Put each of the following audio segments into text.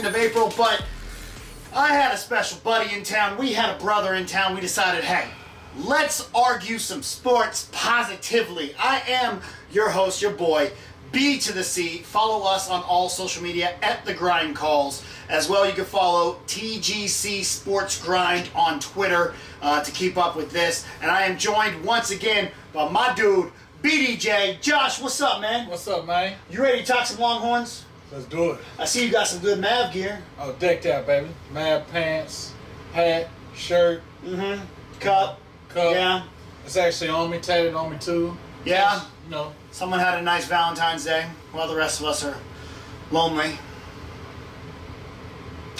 end of April, but I had a special buddy in town. We had a brother in town. We decided, hey, let's argue some sports positively. I am your host, your boy, B to the C. Follow us on all social media at The Grind Calls. As well, you can follow TGC Sports Grind on Twitter to keep up with this. And I am joined once again by my dude, BDJ. Josh, what's up, man? What's up, man? You ready to talk some Longhorns? Let's do it. I see you got some good Mav gear. Oh, decked out, baby. Mad pants, hat, shirt. Cup. Yeah. It's actually on me, tatted on me too. Yeah. Just, you know. Someone had a nice Valentine's Day while the rest of us are lonely.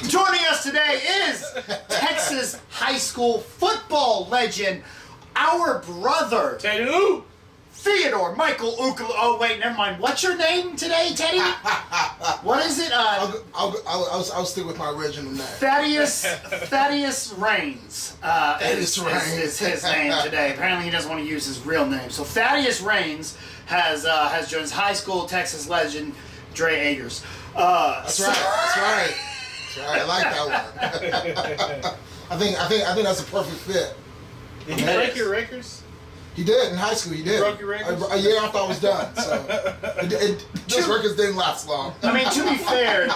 Joining us today is Texas high school football legend, our brother, Teddy Lou. Theodore Michael Ukala. Oh wait, never mind. What's your name today, Teddy? What is it? I'll stick with my original name. Thaddeus Raines. Thaddeus Raines is his name today. Apparently, he doesn't want to use his real name. So Thaddeus Raines has joined his high school Texas legend, Dre Agers. That's right. That's right. I like that one. I think that's a perfect fit. Did you break your records? He did in high school. He did. Broke your records? A year after I was done. So those records didn't last long. I mean, to be fair,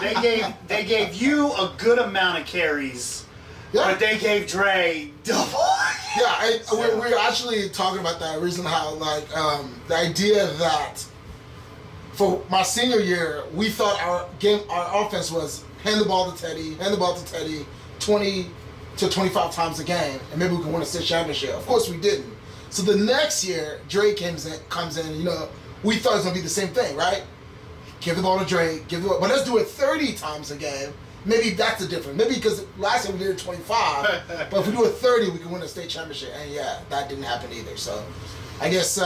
they gave you a good amount of carries, but they gave Dre double. Yeah, we're actually talking about that reason how the idea that for my senior year we thought our offense was hand the ball to Teddy 20 to 25 times a game, and maybe we can win a state championship. Of course we didn't. So the next year, Dre comes in, you know, we thought it was going to be the same thing, right? Give the ball to Dre, but let's do it 30 times a game. Maybe that's the difference. Maybe because last year we did it 25, but if we do it 30, we can win a state championship. And yeah, that didn't happen either. So I guess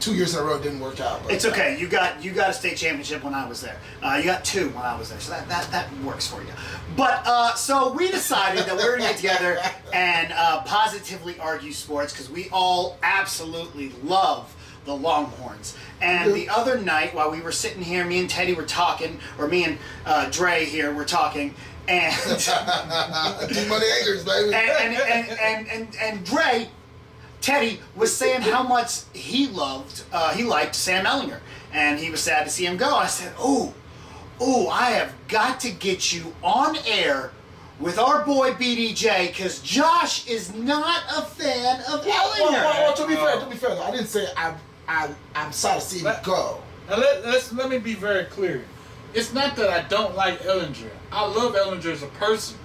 2 years in a row didn't work out. But, it's okay. You got a state championship when I was there. You got 2 when I was there, so that works for you. But so we decided that we were going to get together and positively argue sports because we all absolutely love the Longhorns. And the other night, while we were sitting here, me and Teddy were talking, or me and Dre here were talking, and money acres, baby. And Dre. Teddy was saying how much he liked Sam Ehlinger, and he was sad to see him go. I said, "Oh, I have got to get you on air with our boy BDJ because Josh is not a fan of Ehlinger." Well, to be fair, though, I didn't say I'm sad to see him go. Now let me be very clear. It's not that I don't like Ehlinger. I love Ehlinger as a person.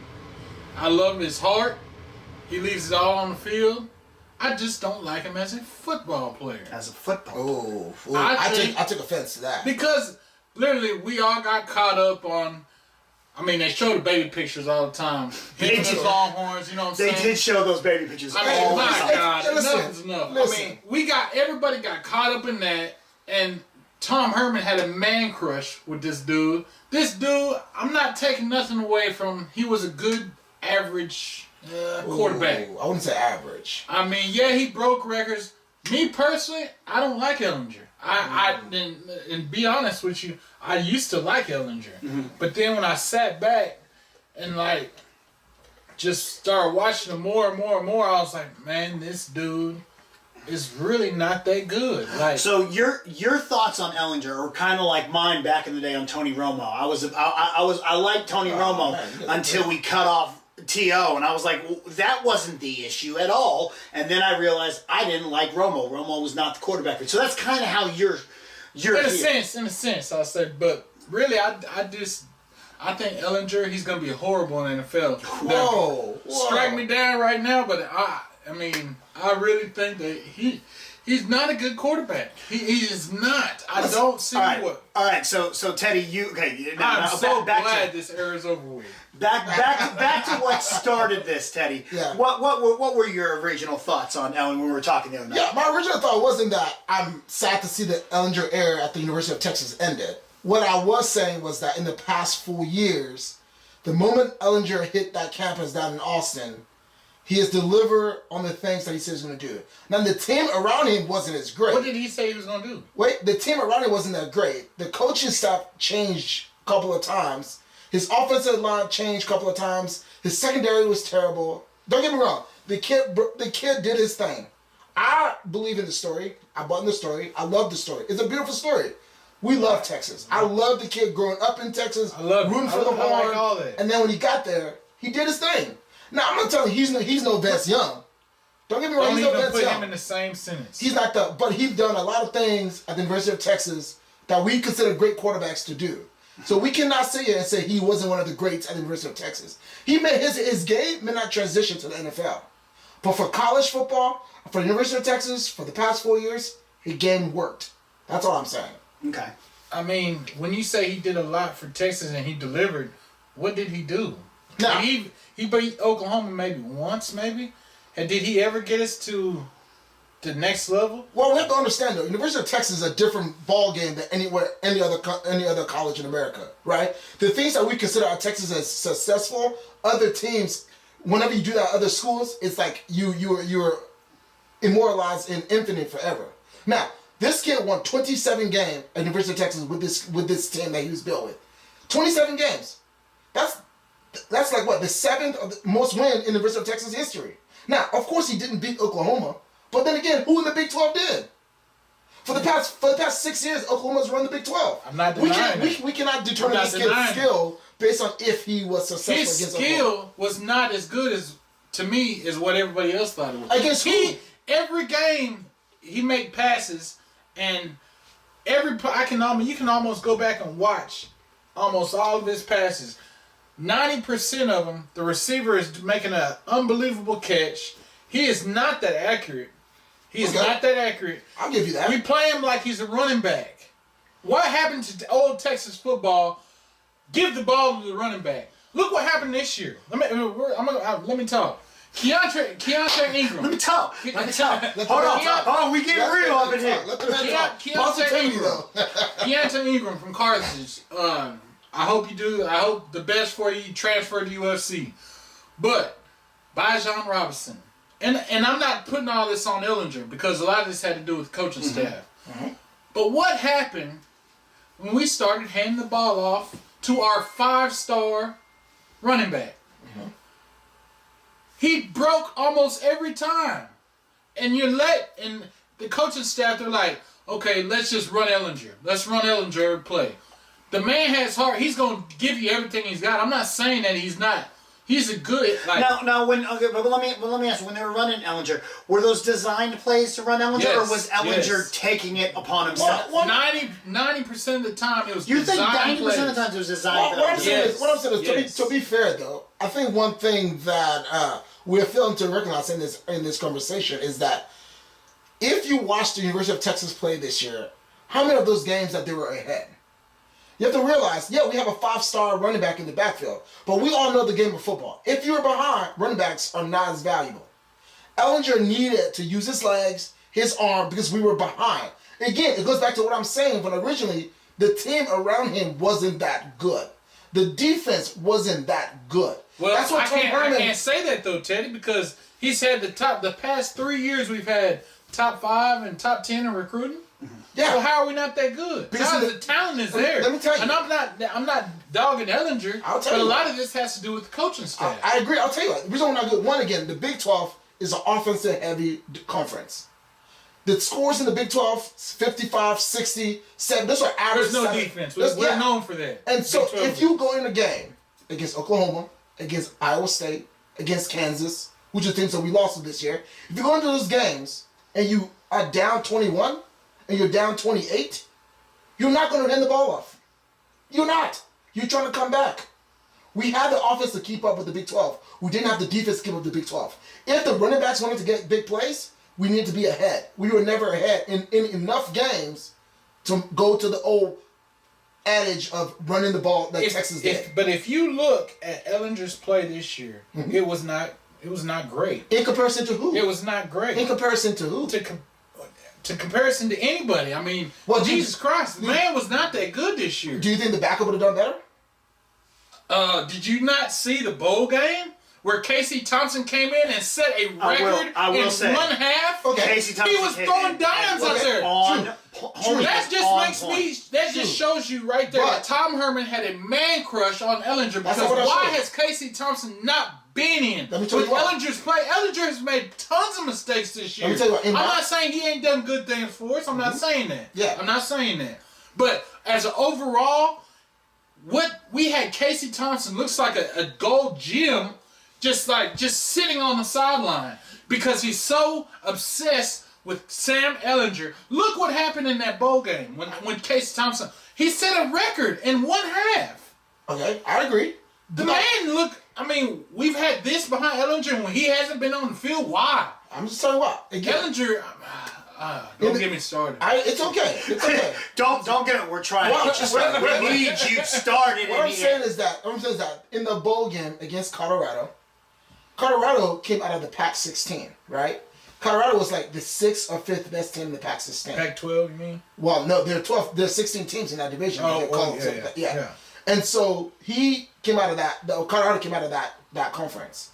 I love his heart. He leaves it all on the field. I just don't like him as a football player. As a football player. I took offense to that. Because literally we all got caught up on, I mean, they show the baby pictures all the time. They did. Longhorns, you know what I'm saying? They did show those baby pictures. I mean, my God, listen, enough is enough. listen. I mean, everybody got caught up in that, and Tom Herman had a man crush with this dude. This dude, I'm not taking nothing away from, he was a good, average quarterback. I wouldn't say average. I mean, yeah, he broke records. Me personally, I don't like Ehlinger. And be honest with you, I used to like Ehlinger. But then when I sat back and just started watching him more and more and more, I was like, man, this dude is really not that good. So your thoughts on Ehlinger are kind of like mine back in the day on Tony Romo. I liked Tony Romo until we cut off T.O. and I was like, well, that wasn't the issue at all. And then I realized I didn't like Romo. Romo was not the quarterback. So that's kind of how you're in a sense, I said, but really, I think Ehlinger, he's gonna be horrible in the NFL. Whoa. Strike me down right now, but I mean, I really think that he's not a good quarterback. He is not. I don't see what. All right. So Teddy, you okay? I'm so glad this era is over with. Back to what started this, Teddy. Yeah. What were your original thoughts on Ehlinger when we were talking the other night? Yeah, my original thought wasn't that I'm sad to see the Ehlinger era at the University of Texas ended. What I was saying was that in the past 4 years, the moment Ehlinger hit that campus down in Austin, he has delivered on the things that he said he was going to do. Now, the team around him wasn't as great. What did he say he was going to do? Wait, the team around him wasn't that great. The coaching staff changed a couple of times. His offensive line changed a couple of times. His secondary was terrible. Don't get me wrong. The kid did his thing. I believe in the story. I bought in the story. I love the story. It's a beautiful story. We love Texas. I love the kid growing up in Texas, rooting for the horn. And then when he got there, he did his thing. Now, I'm not telling you he's no Vince Young. Don't get me wrong, he's no Vince Young. Don't even put him in the same sentence. He's not but he's done a lot of things at the University of Texas that we consider great quarterbacks to do. So we cannot sit here and say he wasn't one of the greats at the University of Texas. He made his game may not transition to the NFL. But for college football, for the University of Texas, for the past 4 years, his game worked. That's all I'm saying. Okay. I mean, when you say he did a lot for Texas and he delivered, what did he do? No. He beat Oklahoma maybe once, maybe? And did he ever get us to the next level? Well, we have to understand, though, University of Texas is a different ball game than any other college in America, right? The things that we consider our Texas as successful, other teams, whenever you do that at other schools, it's like you're immortalized in infinite forever. Now, this kid won 27 games at University of Texas with this team that he was built with. 27 games. That's like what, the 7th most win in University of Texas history. Now, of course, he didn't beat Oklahoma, but then again, who in the Big 12 did? For the past 6 years, Oklahoma's run the Big 12. I'm not denying we cannot determine this kid's skill based on if he was successful against Oklahoma. His skill was not as good as, to me, as what everybody else thought it was. Against who? Every game, he made passes, and you can almost go back and watch almost all of his passes. 90% of them, the receiver is making an unbelievable catch. He is not that accurate. Not that accurate. I'll give you that. We play him like he's a running back. What happened to old Texas football? Give the ball to the running back. Look what happened this year. Let me talk. Keontae Ingram. Let me talk. Hold on. We get real up in here. Let the man talk. Keontae Ingram from Carthage. I hope you do. I hope the best for you. Transfer to UFC. But Bijan Robinson. And I'm not putting all this on Ehlinger because a lot of this had to do with coaching staff. Mm-hmm. But what happened when we started handing the ball off to our 5-star running back? Mm-hmm. He broke almost every time. And the coaching staff, they're like, okay, let's just run Ehlinger. Let's run Ehlinger every play. The man has heart. He's going to give you everything he's got. I'm not saying that he's not. He's a good but let me ask you, when they were running Ehlinger, were those designed plays to run Ehlinger, or was Ehlinger taking it upon himself? 90% of the time it was you designed. You think 90% of the time it was designed? What I'm saying is, to be fair though, I think one thing that we're failing to recognize in this conversation is that if you watch the University of Texas play this year, how many of those games that they were ahead? You have to realize, we have a 5-star running back in the backfield, but we all know the game of football. If you're behind, running backs are not as valuable. Ehlinger needed to use his legs, his arm, because we were behind. Again, it goes back to what I'm saying, but originally, the team around him wasn't that good. The defense wasn't that good. Well, that's what I can't say that, though, Teddy, because he's had the past 3 years we've had top 5 and top 10 in recruiting. Yeah. So how are we not that good? Because the talent is there. Let me tell you. And I'm not dogging Ehlinger, but a lot of this has to do with the coaching staff. I agree. I'll tell you what. The reason we're not good, one, again, the Big 12 is an offensive-heavy conference. The scores in the Big 12, 55, 60, 7. Those are average. There's no defense. We're known for that. And so if you go in a game against Oklahoma, against Iowa State, against Kansas, which are things that we lost this year, if you go into those games and you are down 21, and you're down 28, you're not going to hand the ball off. You're not. You're trying to come back. We had the offense to keep up with the Big 12. We didn't have the defense to keep up with the Big 12. If the running backs wanted to get big plays, we needed to be ahead. We were never ahead in enough games to go to the old adage of running the ball that Texas did. But if you look at Ehlinger's play this year, it was not great. In comparison to who? It was not great. In comparison to who? To comparison to anybody. I mean, Jesus Christ, the man was not that good this year. Do you think the backup would have done better? Did you not see the bowl game where Casey Thompson came in and set a record in one half? Okay. Casey Thompson he was throwing dimes out there. On That just shows you right there that Tom Herman had a man crush on Ehlinger, because why has Casey Thompson not been in with Ellinger's play? Ehlinger has made tons of mistakes this year. I'm not saying he ain't done good things for us. I'm not saying that. Yeah. I'm not saying that. But as an overall, what we had Casey Thompson looks like a gold gem, just sitting on the sideline because he's so obsessed with Sam Ehlinger. Look what happened in that bowl game when Casey Thompson, he set a record in 1/2. Okay, I agree. The man we've had this behind Ehlinger when he hasn't been on the field. Why? I'm just telling you what. Ehlinger, don't get me started. It's okay. It's okay. don't get it. We're trying to get you started. We need you started. What I'm saying is that in the bowl game against Colorado came out of the Pac-16, right? Colorado was like the 6th or 5th best team in the Pac-16. Pac-12, you mean? Well, no, there are 16 teams in that division. Yeah. And so he came out of that. Colorado came out of that conference.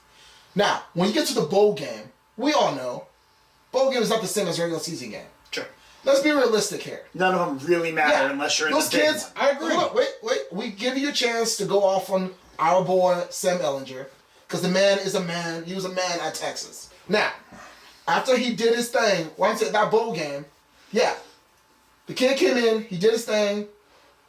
Now, when you get to the bowl game, we all know bowl game is not the same as regular season game. Sure. Let's be realistic here. None of them really matter unless you're in the big one. I agree. Wait. We give you a chance to go off on our boy Sam Ehlinger, because the man is a man. He was a man at Texas. Now, after he did his thing, once at that bowl game, the kid came in, he did his thing,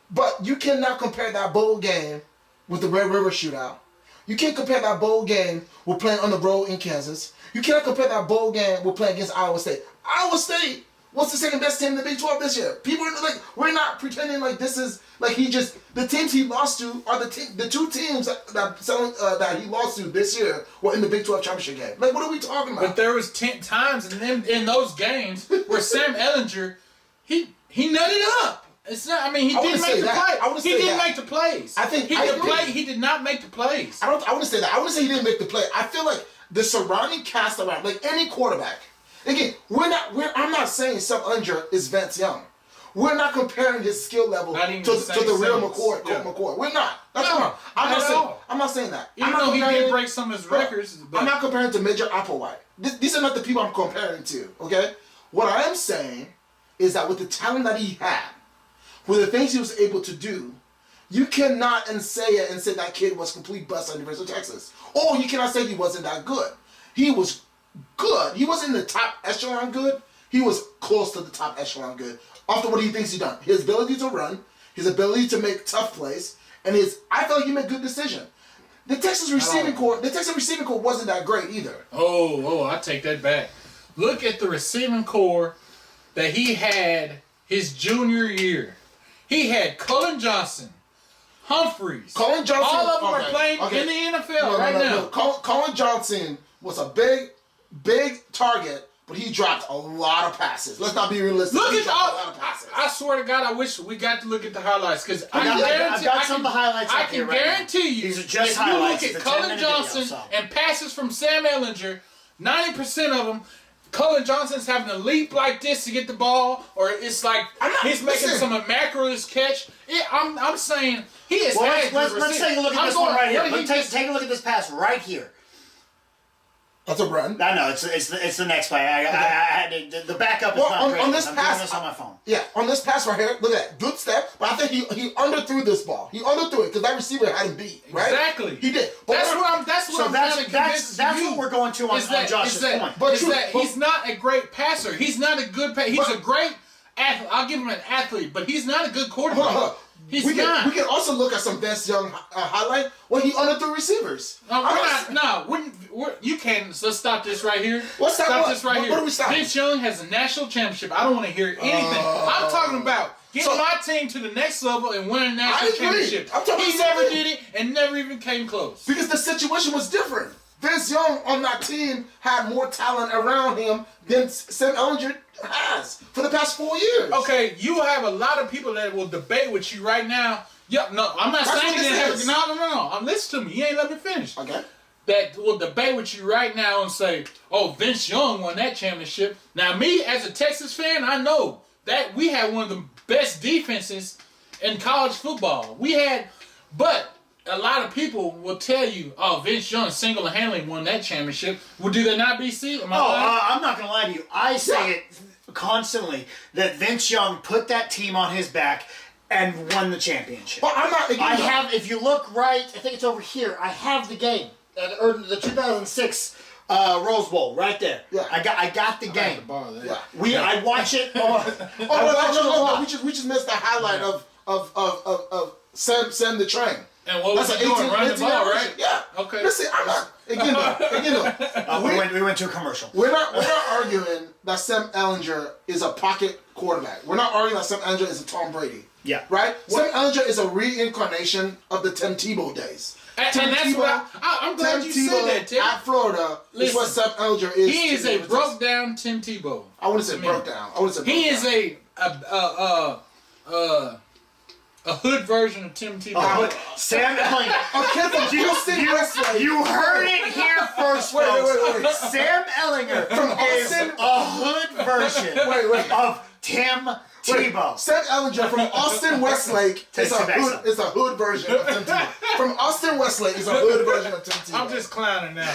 but you cannot compare that bowl game with the Red River Shootout. You can't compare that bowl game with playing on the road in Kansas. You cannot compare that bowl game with playing against Iowa State. Iowa State was the second best team in the Big 12 this year. People are like, we're not pretending like this is like the teams he lost to are the two teams that he lost to this year were in the Big 12 championship game. Like, what are we talking about? But there was 10 times in those games where Sam Ehlinger, he nutted up. It's not. I mean, he didn't make the plays. He didn't make the plays. I think he did not make the plays. I wouldn't say that. I wouldn't say he didn't make the play. I feel like the surrounding cast around, like any quarterback. Again, I'm not saying Sam Ehlinger is Vince Young. We're not comparing his skill level to the real McCoy. We're not. That's wrong. I'm not saying that. Even though he did break some of his records. I'm not comparing to Major Applewhite. These are not the people I'm comparing to. Okay. What I am saying is that with the talent that he had, with the things he was able to do, you cannot say that kid was complete bust at the University of Texas. Or you cannot say he wasn't that good. He was good. He wasn't in the top echelon good. He was close to the top echelon good. After what he thinks he's done. His ability to run, his ability to make tough plays, and I felt he made good decision. The Texas receiving corps wasn't that great either. Oh, I take that back. Look at the receiving corps that he had his junior year. He had Cullen Johnson, Humphreys. Cullen Johnson. All of them are playing in the NFL now. Cullen Johnson was a big target, but he dropped a lot of passes. Let's not be realistic. Look at a lot of passes. I swear to God, I wish we got to look at the highlights, because I've got some of the highlights. I can guarantee you, these are just if highlights. you look at Cullen Johnson and passes from Sam Ehlinger, 90% of them, Cullen Johnson's having to leap like this to get the ball, or it's like he's making some miraculous catch. I'm saying he is. Let's take a look at this one right here. Take a look at this pass right here. That's a run. I know it's the next play. I had the backup is not great. On this I'm pass, doing this on my phone. Yeah, on this pass right here, look at that. Good step, but I think he underthrew this ball. He underthrew it because that receiver had him beat, right? Exactly. He did. But That's what we're going to on Josh's point. But he's not a great passer. He's not a good passer. He's a great athlete. I'll give him an athlete, but he's not a good quarterback. Hold on. We can also look at some Vince Young highlight when he underthrew receivers. You can't. So let's stop this right here. What are we stopping? Vince Young has a national championship. I don't want to hear anything. I'm talking about getting my team to the next level and winning a national championship. He never did it and never even came close. Because the situation was different. Vince Young on that team had more talent around him than Sam Ehlinger has for the past 4 years. Okay, you have a lot of people that will debate with you right now. Yeah, no, I'm not saying that. No. Listen to me. You ain't let me finish. Okay. That will debate with you right now and say, "Oh, Vince Young won that championship." Now, me as a Texas fan, I know that we had one of the best defenses in college football. But a lot of people will tell you, "Oh, Vince Young single-handedly won that championship." Well, do they not, BC? I'm not going to lie to you. I say it constantly that Vince Young put that team on his back and won the championship. But I'm not. I have, if you look right, I think it's over here. I have the game, or the 2006 Rose Bowl right there. Yeah. I got the game. Yeah. I watch it. No, we just missed the highlight of Sam the Train. And what was he doing? Running the ball, right? Yeah. Okay. Listen, I'm not. We went to a commercial. We're not arguing that Sam Ehlinger is a pocket quarterback. We're not arguing that Sam Ehlinger is a Tom Brady. Yeah. Right? Sam Ehlinger is a reincarnation of the Tim Tebow days. And that's what I'm glad you said that, Tim. At Florida is what Sam Ehlinger is. He is a broke down Tim Tebow. I wouldn't say broke down. He is a hood version of Tim Tebow. Sam Ehlinger. You heard it here first, folks. Wait. Sam Ehlinger is a hood version of Tim Tebow. Sam Ehlinger from Austin Westlake is a hood version of Tim Tebow. From Austin Westlake is a hood version of Tim Tebow. I'm just clowning now.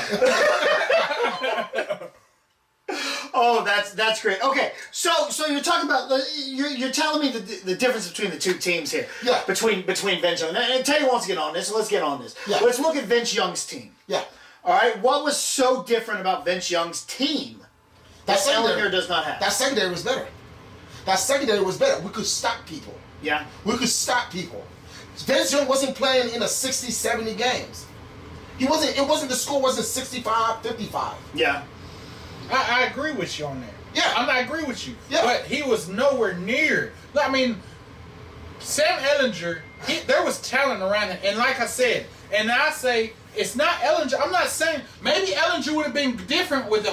Oh, that's great. Okay, so you're talking about you're telling me the difference between the two teams here. Yeah. Between Vince Young and Teddy wants to get on this. So let's get on this. Yeah. Let's look at Vince Young's team. Yeah. All right. What was so different about Vince Young's team that Ehlinger does not have? That secondary was better. We could stop people. Yeah. We could stop people. Vince Young wasn't playing in a 60, 70 games. It wasn't the score wasn't 65, 55. Yeah. I agree with you on that. Yeah. I agree with you. Yeah. But he was nowhere near. I mean, Sam Ehlinger, there was talent around him. And like I said, and I say, it's not Ehlinger. I'm not saying, maybe Ehlinger would have been different with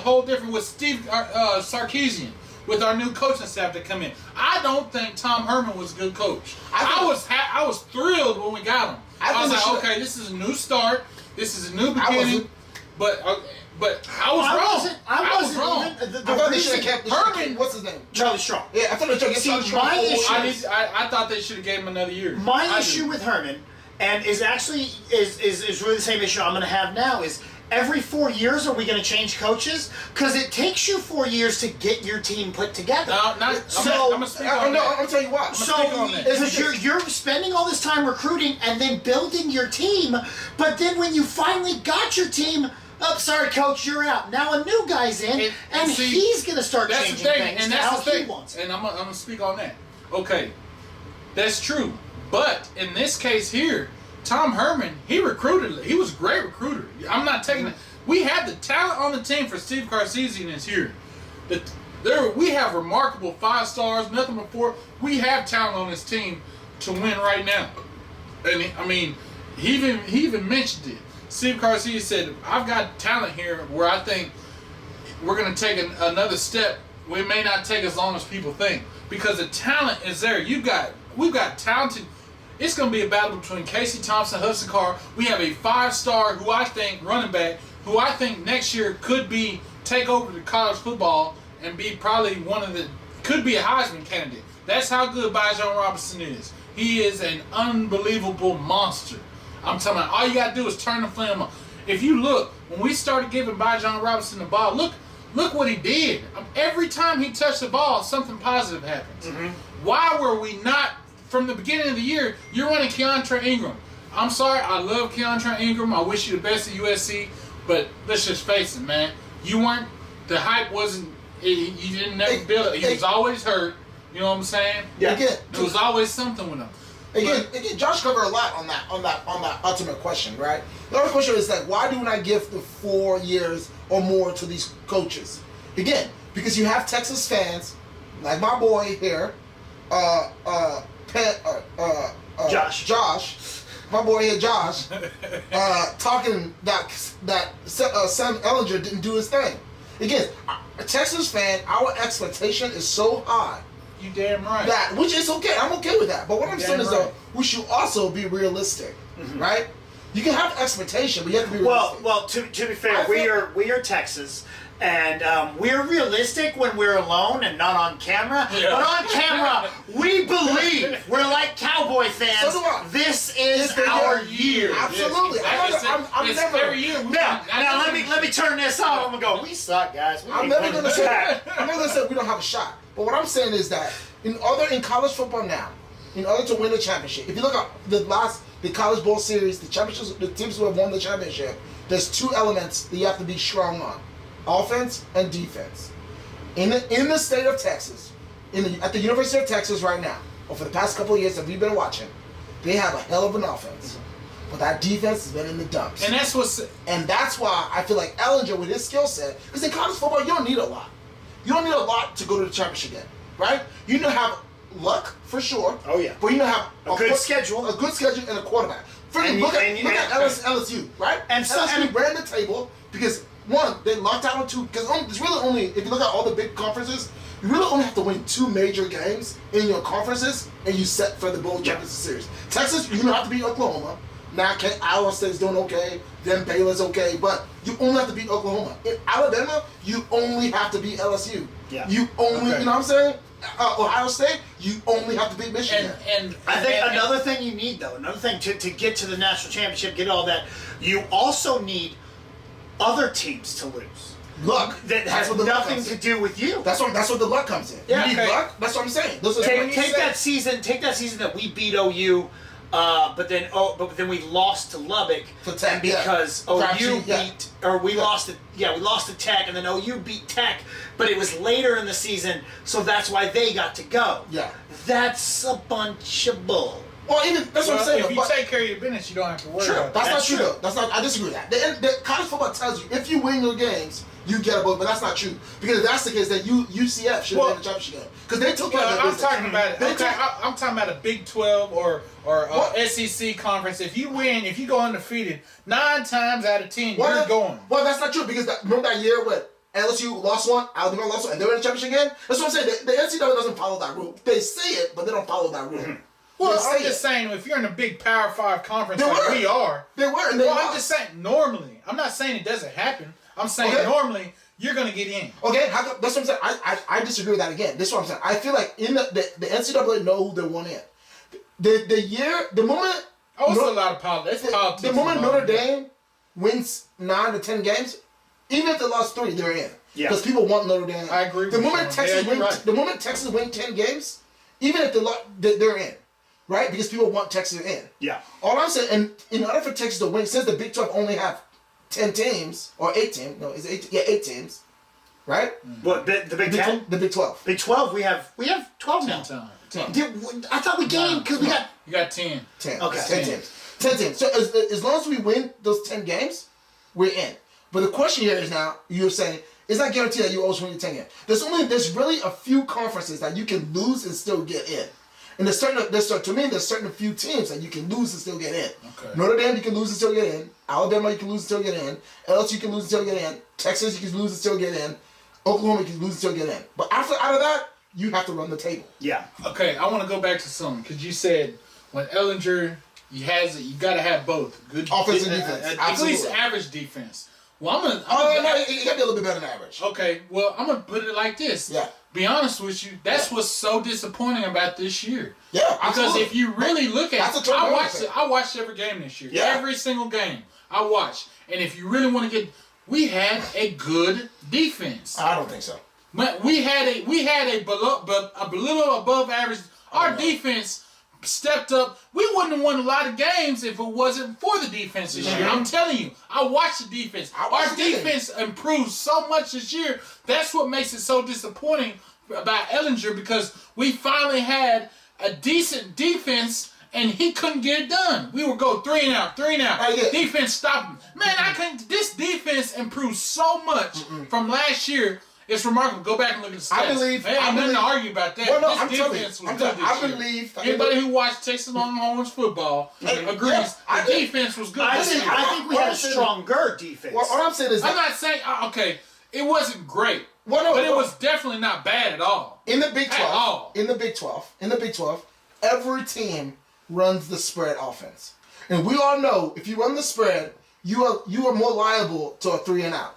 Steve Sarkisian, with our new coaching staff that come in. I don't think Tom Herman was a good coach. I was thrilled when we got him. I was like, okay, this is a new start. This is a new beginning. But I was wrong. I was wrong. The reason Herman, what's his name? Charlie Strong. Yeah, I thought they should get Charlie Strong. I thought they should have gave him another year. My issue with Herman, and is actually is really the same issue I'm going to have now, is every 4 years are we going to change coaches? Because it takes you 4 years to get your team put together. I'm going to speak on that. I'll tell you what. Because you're spending all this time recruiting and then building your team, but then when you finally got your team, oh, sorry, coach, you're out. Now a new guy's in, and he's going to start changing things and to that's how the thing. he wants. And I'm going to speak on that. Okay, that's true. But in this case here, Tom Herman, he recruited. He was a great recruiter. I'm not taking it. We have the talent on the team for Steve Sarkisian is here. We have remarkable 5 stars, nothing before. We have talent on this team to win right now. And I mean, he even mentioned it. Steve Sarkisian said, I've got talent here where I think we're going to take another step. We may not take as long as people think because the talent is there. We've got talented. It's going to be a battle between Casey Thompson, Hudson Card. We have a 5-star who I think running back, who I think next year could take over the college football and be probably could be a Heisman candidate. That's how good Bijan Robinson is. He is an unbelievable monster. I'm telling you, all you got to do is turn the film on. If you look, when we started giving Bijan Robinson the ball, look what he did. Every time he touched the ball, something positive happens. Mm-hmm. Why were we not, from the beginning of the year, you're running Keontra Ingram. I'm sorry, I love Keontra Ingram. I wish you the best at USC, but let's just face it, man. The hype wasn't, you didn't never build it. He was always hurt. You know what I'm saying? Yeah. There was always something with him. Again, Josh covered a lot on that ultimate question, right? The other question is like, why do not give the 4 years or more to these coaches? Again, because you have Texas fans, like my boy here, Josh, my boy here, Josh, talking that Sam Ehlinger didn't do his thing. Again, a Texas fan, our expectation is so high. You damn right. Which is okay. I'm okay with that. But what I'm saying is, though, we should also be realistic, right? You can have expectation, but you have to be realistic. Well, to be fair, we are Texas, and we're realistic when we're alone and not on camera. Yeah. But on camera, we believe. We're like Cowboy fans. So do I. This is our year. Absolutely. I'm never. Every year. Now let me turn this off. I'm gonna go. We suck, guys. I'm never gonna say we don't have a shot. But what I'm saying is that in college football now, in order to win the championship, if you look at the college bowl series, the championships, the teams who have won the championship, there's two elements that you have to be strong on: offense and defense. In the state of Texas, at the University of Texas right now, or for the past couple of years that we've been watching, they have a hell of an offense. But that defense has been in the dumps. And that's why I feel like Ehlinger, with his skill set, because in college football, you don't need a lot. You don't need a lot to go to the championship game, right? You need to have luck, for sure. Oh, yeah. But you need to have a good schedule. A good schedule and a quarterback. Look at LSU, right? And LSU ran the table because, one, they locked out on two. Because it's really only, if you look at all the big conferences, you really only have to win 2 major games in your conferences, and you set for the bowl championship series. Texas, you don't have to beat Oklahoma. Now, Iowa State's doing okay. Then Baylor's okay. But you only have to beat Oklahoma. In Alabama, you only have to beat LSU. Yeah. You only, you know what I'm saying? Ohio State, you only have to beat Michigan. And I think another thing you need, though, another thing to get to the national championship, get all that, you also need other teams to lose. Luck. That has nothing to do with you. That's where the luck comes in. Yeah, you need luck. That's what I'm saying. Take that season that we beat OU. But then we lost to Lubbock because OU beat, or we lost to Tech, and then OU beat Tech, but it was later in the season, so that's why they got to go. Yeah, that's a bunch of bull. Well, that's what I'm saying. If you take care of your business, you don't have to worry. True, about that's not true. true. Though. That's not. I disagree with that. The college football tells you if you win your games, you get a vote, but that's not true. Because if that's the case, then UCF should have been the championship game. Because they took care of their business. I'm talking about a Big 12 or SEC conference. If you win, if you go undefeated, 9 times out of 10, you're going. Well, that's not true because remember that year when LSU lost one, Alabama lost one, and they were in the championship game? That's what I'm saying. The NCAA doesn't follow that rule. They say it, but they don't follow that rule. Mm-hmm. Well, I'm just saying, if you're in a big Power 5 conference like we are, they were. And I'm just saying, normally, I'm not saying it doesn't happen. I'm saying normally, you're going to get in. Okay, that's what I'm saying. I disagree with that again. This is what I'm saying. I feel like in the NCAA know who they want in. The moment... Oh, it's a lot of politics. The moment Notre Dame wins 9 to 10 games, even if they lost 3, they're in. Yeah. Because people want Notre Dame. I agree. The moment Texas wins 10 games, even if they're in. Right? Because people want Texas in. Yeah. All I'm saying, and in order for Texas to win, since the Big 12 only have 10 teams, or 8 teams, no, it's 8, 8 teams, right? What, the Big 10? The Big 12. Big 12, we have 12 now. 10. I thought we gained because we got... You got 10. 10. Okay. 10 teams. 10 teams. So as long as we win those 10 games, we're in. But the question here is now, you're saying, it's not guaranteed that you always win your 10 games. There's really a few conferences that you can lose and still get in. And there's certain few teams that you can lose and still get in. Okay. Notre Dame, you can lose and still get in. Alabama, you can lose and still get in. LSU, you can lose and still get in. Texas, you can lose and still get in. Oklahoma, you can lose and still get in. But out of that, you have to run the table. Yeah. Okay, I want to go back to something because you said when Ehlinger, you got to have both good offense and defense. At least average defense. Well, no, it got to be a little bit better than average. Okay, well, I'm gonna put it like this. Yeah. Be honest with you, that's what's so disappointing about this year. Yeah, absolutely. Because if you really look at it, I watched every game this year. Yeah. Every single game I watched. And if you really want to we had a good defense. I don't think so. But we had a little above average. Our defense stepped up. We wouldn't have won a lot of games if it wasn't for the defense this year. I'm telling you, I watched the defense. Our defense improved so much this year. That's what makes it so disappointing about Ehlinger because we finally had a decent defense and he couldn't get it done. We would go 3 and out. Defense stopped him. Man, this defense improved so much from last year. It's remarkable. Go back and look at the stats. I believe. I'm nothing to argue about that. Well, no, this defense was good this year. Anybody who watched Texas Longhorns football agrees the defense was good. I think we had a stronger defense. Well, what I'm saying is I'm not saying, it wasn't great. But it was definitely not bad at all. In the Big 12, every team runs the spread offense. And we all know if you run the spread, you are more liable to a 3 and out.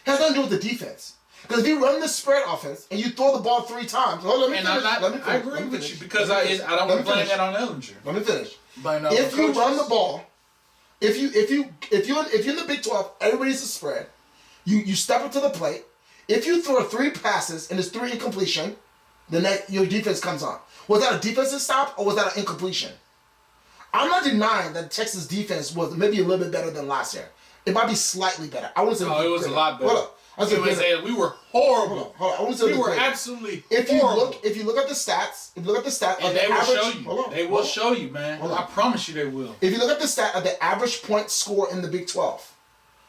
It has nothing to do with the defense. Because if you run the spread offense and you throw the ball 3 times, I agree with you because I don't want to blame that on Ehlinger. Let me finish. If you run the ball, if you're in the Big 12, everybody's a spread. You step up to the plate. If you throw 3 passes and there's 3 incompletion, your defense comes on. Was that a defensive stop or was that an incompletion? I'm not denying that Texas defense was maybe a little bit better than last year. It might be slightly better. I wouldn't say it was a lot better. Hold up. We were horrible. Hold on. I wouldn't say we were great. absolutely If horrible. you look at the stats, And they will show you. They will show you, man. I promise you they will. If you look at the stat of the average point score in the Big 12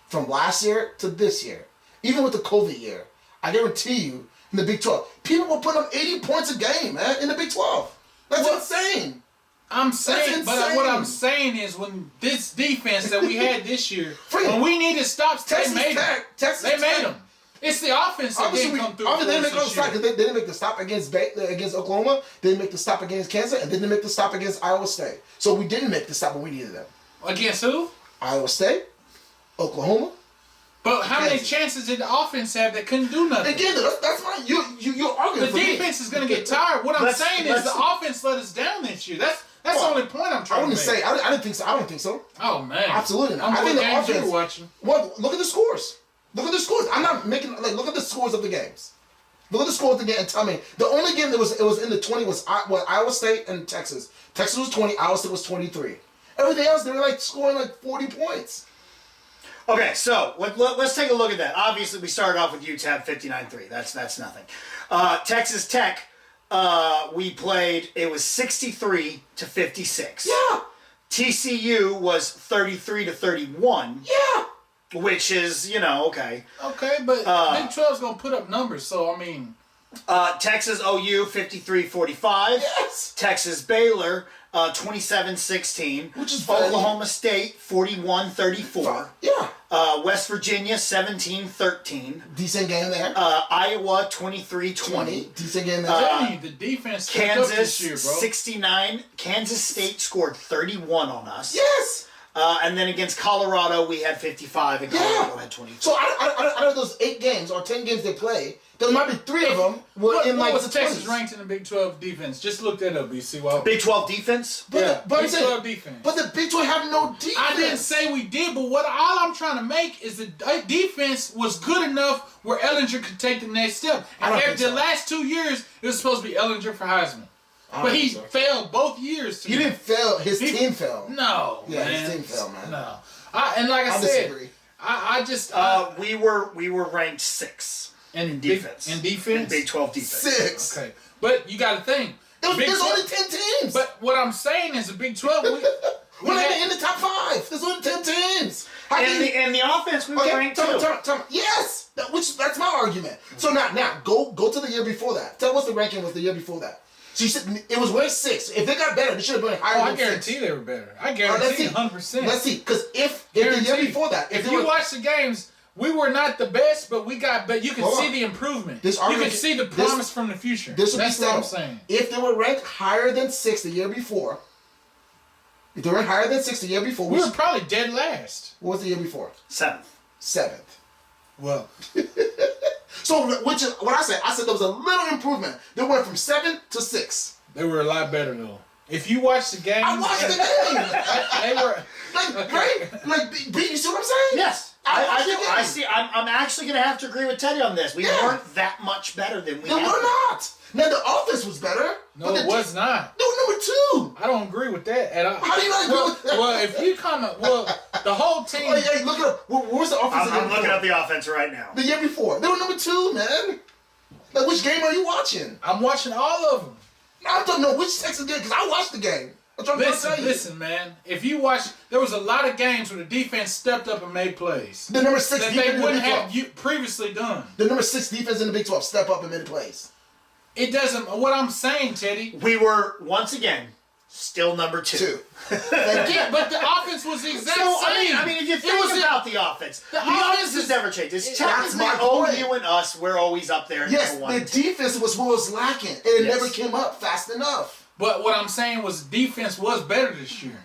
from last year to this year, even with the COVID year, I guarantee you in the Big 12, people will put up 80 points a game, man, in the Big 12. That's insane. I'm saying, but what I'm saying is when this defense that we had this year, when we needed stops, they made them. They made them. It's the offense that didn't come through. They didn't make the stop against Oklahoma. They didn't make the stop against Kansas, and they didn't make the stop against Iowa State. So we didn't make the stop when we needed them. Against who? Iowa State, Oklahoma. But how many chances did the offense have that couldn't do nothing? Again, that's why you're arguing. The defense is going to get tired. What I'm saying is the offense let us down this year. That's the only point I'm trying to make. I didn't think so. I don't think so. Oh man, absolutely not. I think the offense. You watching. Well, look at the scores. Look at the scores. I'm not making look at the scores of the games. Look at the scores of the game and tell me the only game that was in the 20 was Iowa State and Texas. Texas was 20. Iowa State was 23. Everything else they were scoring 40 points. Okay, so let's take a look at that. Obviously, we started off with UTEP 59-3. That's nothing. Texas Tech, we played. It was 63-56. Yeah. TCU was 33-31. Yeah. Which is, okay. Okay, but Big 12's gonna put up numbers, so I mean. Texas OU 53-45. Yes. Texas Baylor 27-16. Which is Oklahoma State 41-34. Yeah. West Virginia 17-13. Decent game there. Iowa 23-20. Decent game there. The defense Kansas up this year, bro. 69. Kansas State scored 31 on us. Yes. And then against Colorado, we had 55, and Colorado had 24. So out of those 8 games or 10 games they play, there might be 3 of them were in what was the Texas 20s. Ranked in the Big 12 defense? Just look that up, BC. Well, Big 12 defense? But Big 12 defense. But the Big 12 have no defense. I didn't say we did, but all I'm trying to make is the defense was good enough where Ehlinger could take the next step. And the last 2 years, it was supposed to be Ehlinger for Heisman. But he failed both years. He didn't fail. His team failed. No, yeah, man. His team failed, man. No, and like I said, disagree. I just we were ranked 6 in defense. In defense, in Big 12 defense. 6. Okay, but you got to think. There's only 10 teams. But what I'm saying is the Big 12. We're not in the top 5. There's only 10 teams. And the offense we were ranked 2. Yes, that's my argument. So now go to the year before that. Tell us what the ranking was the year before that. So you said it was ranked 6. If they got better, they should have been higher. I guarantee they were better. I guarantee 100%. Let's see, because if the year before that, if you watch the games, we were not the best, but you can see the improvement. You can see the promise from the future. That's what I'm saying. If they were ranked higher than 6 the year before, we were probably dead last. What was the year before? 7th. Well. So, which is what I said there was a little improvement. They went from 7 to 6. They were a lot better though. If you watch the game, I watched the game. They were you see what I'm saying? Yes. I see. I'm actually going to have to agree with Teddy on this. We weren't that much better than we. No, we're not. Now the offense was better. No, it was not. They were number 2. I don't agree with that at all. How do you not agree with that? Well, if you the whole team. Hey, look it up. What was the offense? I'm looking up the offense right now. The year before, they were number 2, man. Like, which game are you watching? I'm watching all of them. I don't know which Texas game because I watched the game. Listen, man. If you watch, there was a lot of games where the defense stepped up and made plays. The number 6 that defense they wouldn't have previously done. The number 6 defense in the Big 12 step up and made plays. It doesn't. What I'm saying, Teddy. We were once again still number 2. Yeah, but the offense was the exact same. I mean, if you think about the offense, the offense has never changed. It's technically OU and us. We're always up there. Yes, the defense was what was lacking, and it never came up fast enough. But what I'm saying was defense was better this year.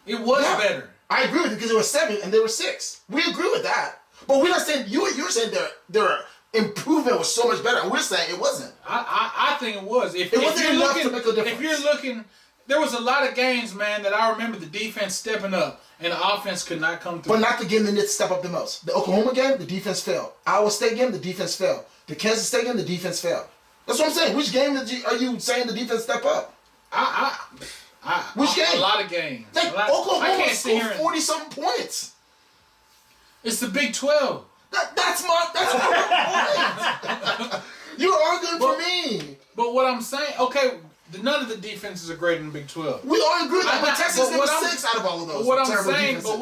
It was better. I agree with you because it was 7 and they were 6. We agree with that. But we're not saying you're saying their improvement was so much better. We're saying it wasn't. I think it was. It wasn't enough to make a difference. If you're looking, there was a lot of games, man, that I remember the defense stepping up and the offense could not come through. But not the game that did step up the most. The Oklahoma game, the defense failed. Iowa State game, the defense failed. The Kansas State game, the defense failed. That's what I'm saying. Which game are you saying the defense step up? Which game? A lot of games. Like Oklahoma scored 40-something points. It's the Big 12. That's my point. You're arguing for me. But what I'm saying, okay, none of the defenses are great in the Big 12. We all agree that, but Texas number 6 out of all of those. What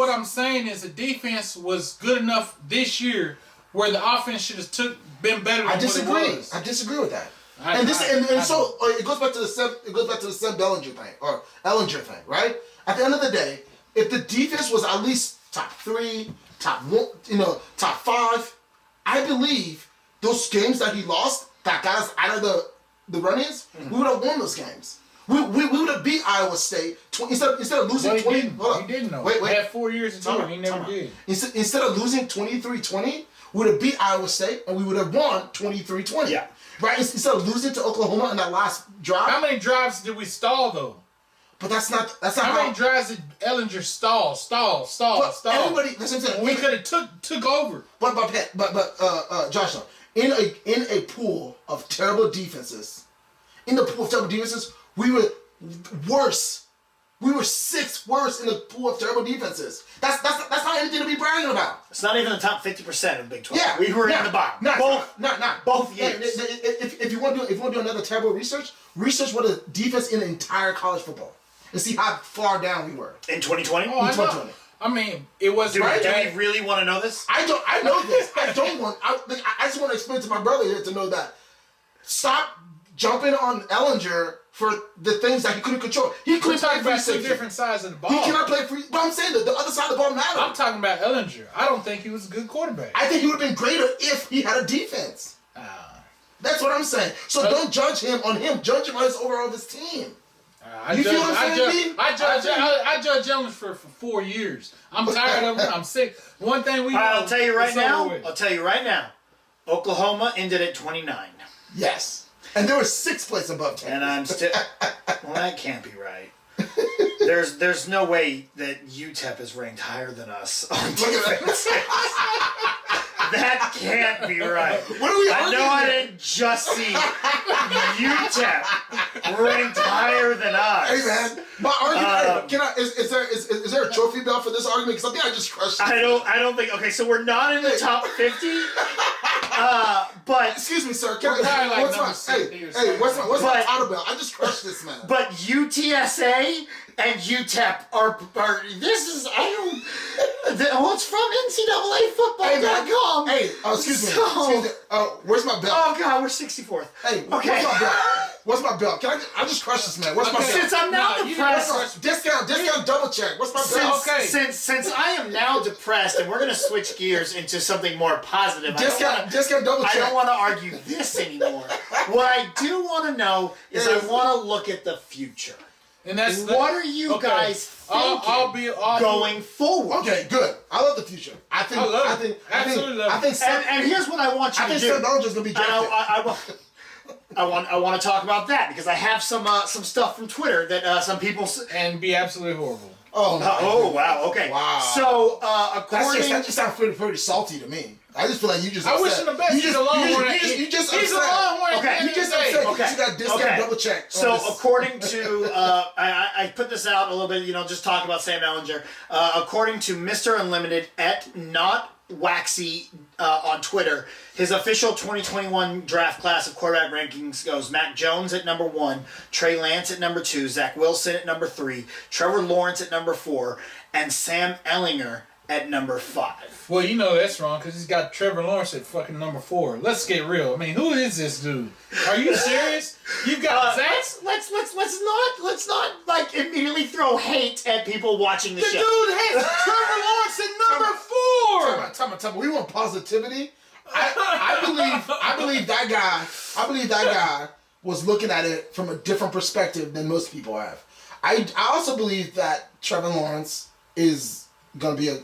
I'm saying is the defense was good enough this year where the offense should have been better than what it was. I disagree with that. So it goes back to the Sam Bellinger thing or Ehlinger thing, right? At the end of the day, if the defense was at least top 3, top 1, top 5, I believe those games that he lost that got us out of the run-ins, we would have won those games. We would have beat Iowa State instead of losing 20. He didn't know. Wait. He had 4 years to do it. He never did. Instead of losing 23-20, we would have beat Iowa State and we would have won 23-20. Yeah. Right? Instead of losing to Oklahoma in that last drive. How many drives did we stall though? But that's not how many drives did Ehlinger stall? Everybody, that's what I'm saying. We could have took over. But Josh, in a pool of terrible defenses, we were worse. We were 6th worst in the pool of terrible defenses. That's not anything to be bragging about. It's not even the top 50% of the Big 12. Yeah, we were in the bottom. Both years. If you want to do another terrible research what a defense in the entire college football and see how far down we were in 2020. Oh, in 2020. I mean, it was Do we really want to know this? I know this. I just want to explain to my brother here to know that. Stop jumping on Ehlinger for the things that he couldn't control. He couldn't play free safety. Two different sides of the ball. He cannot play free. But I'm saying that the other side of the ball mattered. I'm talking about Ehlinger. I don't think he was a good quarterback. I think he would have been greater if he had a defense. That's what I'm saying. So don't judge him on him. Judge him on his overall this team. I judge Ehlinger for 4 years. I'm tired of him. I'm sick. One thing I'll tell you right now. Oklahoma ended at 29. Yes. And they were 6th place above Texas. And I'm still... Well, that can't be right. There's no way that UTEP is ranked higher than us on defense. That can't be right. What are we arguing? I didn't just see UTEP ranked higher than us. Hey man, my argument. Is there a trophy belt for this argument? Because I think I just crushed it. I don't think. Okay, so we're not in the top 50. But excuse me, sir. What's my title belt? I just crushed this man. But UTSA and UTEP are this is it's from NCAAfootball.com. Hey, excuse me. Where's my belt? Oh God, we're 64th. Hey, okay. What's my belt? I just crushed this man. What's my belt? Since I'm now depressed. Discount, double check. What's my belt? Since I am now depressed and we're gonna switch gears into something more positive. Discount, double check. I don't want to argue this anymore. What I do want to know is I want to look at the future. And what are you guys thinking going forward? Okay, good. I love the future. I think and here's what I want you to do. I think Sam Bellinger's gonna be drafted. I want to talk about that because I have some stuff from Twitter that some people and be absolutely horrible. Oh wow. Okay. Wow. So according that just sounds pretty salty to me. I just feel like you just. I wish him the best. He's a longhorn. He's just a longhorn. Okay. You just upset. Okay. You got discount double check. So according to I put this out a little bit. Just talk about Sam Ehlinger. According to Mr. Unlimited at Not Waxy on Twitter, his official 2021 draft class of quarterback rankings goes Mac Jones at number 1, Trey Lance at number 2, Zach Wilson at number 3, Trevor Lawrence at number 4, and Sam Ehlinger at number 5. Well, that's wrong because he's got Trevor Lawrence at fucking number 4. Let's get real. I mean, who is this dude? Are you serious? You've got Zach? Let's not like immediately throw hate at people watching the show. The dude has Trevor Lawrence at number 4. Tell me. We want positivity. I believe that guy was looking at it from a different perspective than most people have. I also believe that Trevor Lawrence is gonna be a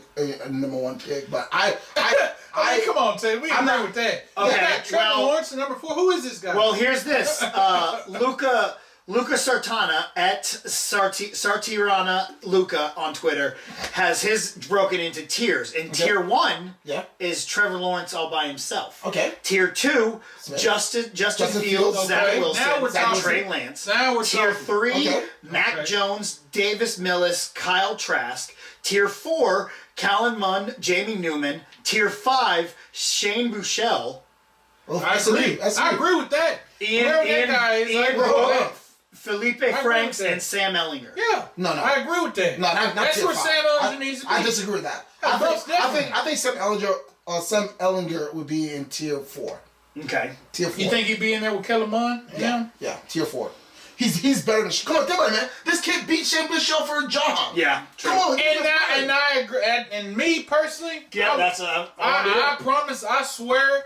number 1 pick, but I mean, come on, Ted. We agree with that. Okay, Trevor Lawrence at number 4. Who is this guy? Well, here's this. Luca Sartana at Sartirana Luca on Twitter has his broken into tiers. And tier 1 is Trevor Lawrence all by himself. Okay. Tier 2, Justin Fields, Zach Wilson, and Trey Lance. Now we're Tier talking. 3, Mac Jones, Davis Millis, Kyle Trask. Tier 4, Callan Munn, Jamie Newman. Tier 5, Shane Buechele. I agree. I agree with that. Ian Felipe Franks and Sam Ehlinger. Yeah. No. I agree with that. No, not That's tier where 5. Sam Ehlinger needs to be. I disagree with that. I think Sam Ehlinger would be in tier 4. Okay. Tier 4. You think he'd be in there with Kellen Mond? Yeah, tier 4. He's better than. Come on, think about it, man. This kid beat Shane Buechele for a job. Yeah, true. Come on, And I agree. And me personally, I promise. I swear.